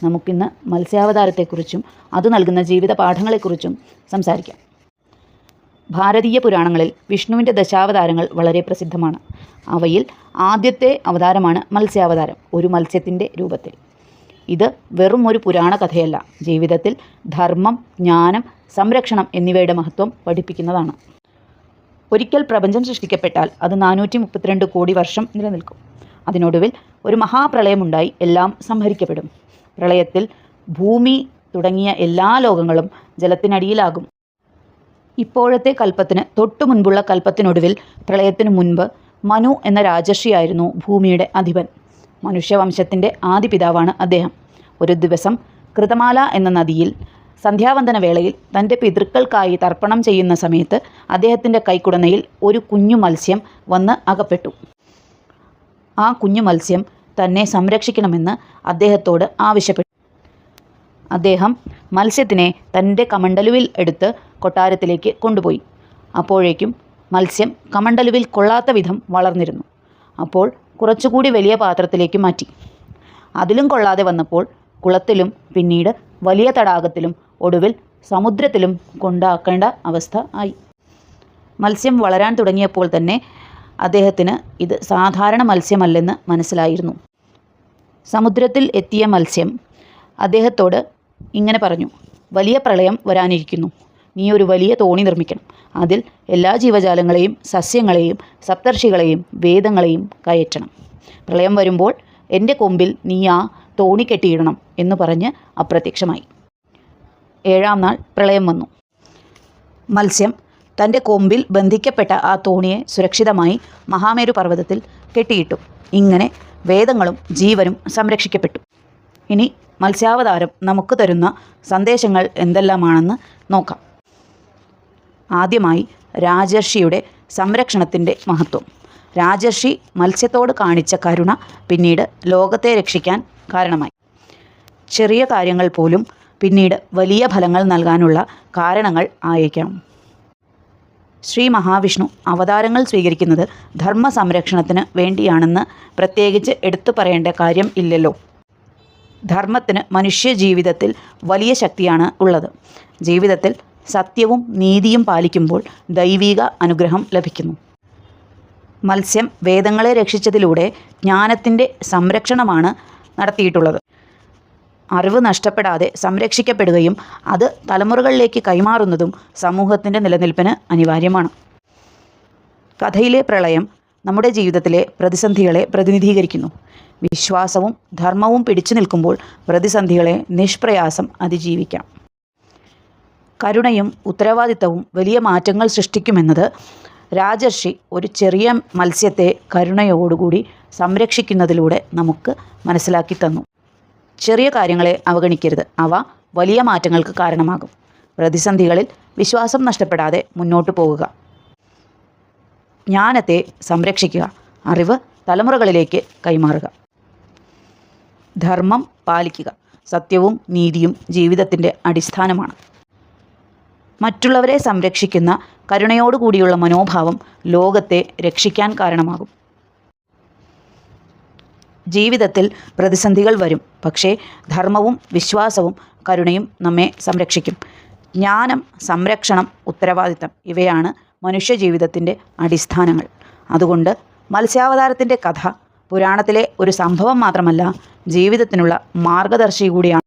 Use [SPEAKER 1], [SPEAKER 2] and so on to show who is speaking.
[SPEAKER 1] നമുക്കിന്ന് മത്സ്യാവതാരത്തെക്കുറിച്ചും അത് നൽകുന്ന ജീവിത പാഠങ്ങളെക്കുറിച്ചും സംസാരിക്കാം. ഭാരതീയ പുരാണങ്ങളിൽ വിഷ്ണുവിൻ്റെ ദശാവതാരങ്ങൾ വളരെ പ്രസിദ്ധമാണ്. അവയിൽ ആദ്യത്തെ അവതാരമാണ് മത്സ്യാവതാരം, ഒരു മത്സ്യത്തിൻ്റെ രൂപത്തിൽ. ഇത് വെറും ഒരു പുരാണ കഥയല്ല, ജീവിതത്തിൽ ധർമ്മം, ജ്ഞാനം, സംരക്ഷണം എന്നിവയുടെ മഹത്വം പഠിപ്പിക്കുന്നതാണ്. ഒരിക്കൽ പ്രപഞ്ചം സൃഷ്ടിക്കപ്പെട്ടാൽ അത് 432 കോടി വർഷം നിലനിൽക്കും. അതിനൊടുവിൽ ഒരു മഹാപ്രളയമുണ്ടായി എല്ലാം സംഹരിക്കപ്പെടും. പ്രളയത്തിൽ ഭൂമി തുടങ്ങിയ എല്ലാ ലോകങ്ങളും ജലത്തിനടിയിലാകും. ഇപ്പോഴത്തെ കൽപ്പത്തിന് തൊട്ടു മുൻപുള്ള കൽപ്പത്തിനൊടുവിൽ പ്രളയത്തിനു മുൻപ് മനു എന്ന രാജർഷിയായിരുന്നു ഭൂമിയുടെ അധിപൻ. മനുഷ്യവംശത്തിൻ്റെ ആദ്യ പിതാവാണ് അദ്ദേഹം. ഒരു ദിവസം കൃതമാല എന്ന നദിയിൽ സന്ധ്യാവന്തന വേളയിൽ തൻ്റെ പിതൃക്കൾക്കായി തർപ്പണം ചെയ്യുന്ന സമയത്ത് അദ്ദേഹത്തിൻ്റെ കൈക്കുടനയിൽ ഒരു കുഞ്ഞു മത്സ്യം വന്ന് അകപ്പെട്ടു. ആ കുഞ്ഞു മത്സ്യം തന്നെ സംരക്ഷിക്കണമെന്ന് അദ്ദേഹത്തോട് ആവശ്യപ്പെട്ടു. അദ്ദേഹം മത്സ്യത്തിനെ തൻ്റെ കമണ്ടലുവിൽ എടുത്ത് കൊട്ടാരത്തിലേക്ക് കൊണ്ടുപോയി. അപ്പോഴേക്കും മത്സ്യം കമണ്ടലുവിൽ കൊള്ളാത്ത വിധം വളർന്നിരുന്നു. അപ്പോൾ കുറച്ചുകൂടി വലിയ പാത്രത്തിലേക്ക് മാറ്റി. അതിലും കൊള്ളാതെ വന്നപ്പോൾ കുളത്തിലും പിന്നീട് വലിയ തടാകത്തിലും ഒടുവിൽ സമുദ്രത്തിലും കൊണ്ടാക്കേണ്ട അവസ്ഥ ആയി. മത്സ്യം വളരാൻ തുടങ്ങിയപ്പോൾ തന്നെ അദ്ദേഹത്തിന് ഇത് സാധാരണ മത്സ്യമല്ലെന്ന് മനസ്സിലായിരുന്നു. സമുദ്രത്തിൽ എത്തിയ മത്സ്യം അദ്ദേഹത്തോട് ഇങ്ങനെ പറഞ്ഞു: വലിയ പ്രളയം വരാനിരിക്കുന്നു. നീ ഒരു വലിയ തോണി നിർമ്മിക്കണം. അതിൽ എല്ലാ ജീവജാലങ്ങളെയും, സസ്യങ്ങളെയും, സപ്തർഷികളെയും, വേദങ്ങളെയും കയറ്റണം. പ്രളയം വരുമ്പോൾ എൻ്റെ കൊമ്പിൽ നീ ആ തോണി കെട്ടിയിടണം എന്ന് പറഞ്ഞ് അപ്രത്യക്ഷമായി. 7-ാം നാൾ പ്രളയം വന്നു. മത്സ്യം തൻ്റെ കൊമ്പിൽ ബന്ധിക്കപ്പെട്ട ആ തോണിയെ സുരക്ഷിതമായി മഹാമേരു പർവ്വതത്തിൽ കെട്ടിയിട്ടു. ഇങ്ങനെ വേദങ്ങളും ജീവനും സംരക്ഷിക്കപ്പെട്ടു. ഇനി മത്സ്യാവതാരം നമുക്ക് തരുന്ന സന്ദേശങ്ങൾ എന്തെല്ലാമാണെന്ന് നോക്കാം. ആദ്യമായി രാജർഷിയുടെ സംരക്ഷണത്തിൻ്റെ മഹത്വം. രാജർഷി മത്സ്യത്തോട് കാണിച്ച കരുണ പിന്നീട് ലോകത്തെ രക്ഷിക്കാൻ കാരണമായി. ചെറിയ കാര്യങ്ങൾ പോലും പിന്നീട് വലിയ ഫലങ്ങൾ നൽകാനുള്ള കാരണങ്ങൾ ആയേക്കാം. ശ്രീ മഹാവിഷ്ണു അവതാരങ്ങൾ സ്വീകരിക്കുന്നത് ധർമ്മ സംരക്ഷണത്തിന് വേണ്ടിയാണെന്ന് പ്രത്യേകിച്ച് എടുത്തു പറയേണ്ട കാര്യം ഇല്ലല്ലോ. ധർമ്മത്തിന് മനുഷ്യ ജീവിതത്തിൽ വലിയ ശക്തിയാണ് ഉള്ളത്. ജീവിതത്തിൽ സത്യവും നീതിയും പാലിക്കുമ്പോൾ ദൈവിക അനുഗ്രഹം ലഭിക്കുന്നു. മത്സ്യം വേദങ്ങളെ രക്ഷിച്ചതിലൂടെ ജ്ഞാനത്തിൻ്റെ സംരക്ഷണമാണ് നടത്തിയിട്ടുള്ളത്. അറിവ് നഷ്ടപ്പെടാതെ സംരക്ഷിക്കപ്പെടുകയും അത് തലമുറകളിലേക്ക് കൈമാറുന്നതും സമൂഹത്തിൻ്റെ നിലനിൽപ്പിന് അനിവാര്യമാണ്. കഥയിലെ പ്രളയം നമ്മുടെ ജീവിതത്തിലെ പ്രതിസന്ധികളെ പ്രതിനിധീകരിക്കുന്നു. വിശ്വാസവും ധർമ്മവും പിടിച്ചു നിൽക്കുമ്പോൾ പ്രതിസന്ധികളെ നിഷ്പ്രയാസം അതിജീവിക്കാം. കരുണയും ഉത്തരവാദിത്തവും വലിയ മാറ്റങ്ങൾ സൃഷ്ടിക്കുമെന്നത് രാജർഷി ഒരു ചെറിയ മത്സ്യത്തെ കരുണയോടുകൂടി സംരക്ഷിക്കുന്നതിലൂടെ നമുക്ക് മനസ്സിലാക്കി തന്നു. ചെറിയ കാര്യങ്ങളെ അവഗണിക്കരുത്, അവ വലിയ മാറ്റങ്ങൾക്ക് കാരണമാകും. പ്രതിസന്ധികളിൽ വിശ്വാസം നഷ്ടപ്പെടാതെ മുന്നോട്ട് പോകുക. ജ്ഞാനത്തെ സംരക്ഷിക്കുക, അറിവ് തലമുറകളിലേക്ക് കൈമാറുക. ധർമ്മം പാലിക്കുക. സത്യവും നീതിയും ജീവിതത്തിൻ്റെ അടിസ്ഥാനമാണ്. മറ്റുള്ളവരെ സംരക്ഷിക്കുന്ന കരുണയോടുകൂടിയുള്ള മനോഭാവം ലോകത്തെ രക്ഷിക്കാൻ കാരണമാകും. ജീവിതത്തിൽ പ്രതിസന്ധികൾ വരും, പക്ഷേ ധർമ്മവും വിശ്വാസവും കരുണയും നമ്മെ സംരക്ഷിക്കും. ജ്ഞാനം, സംരക്ഷണം, ഉത്തരവാദിത്തം ഇവയാണ് മനുഷ്യജീവിതത്തിൻ്റെ അടിസ്ഥാനങ്ങൾ. അതുകൊണ്ട് മത്സ്യാവതാരത്തിൻ്റെ കഥ പുരാണത്തിലെ ഒരു സംഭവം മാത്രമല്ല, ജീവിതത്തിനുള്ള മാർഗദർശി കൂടിയാണ്.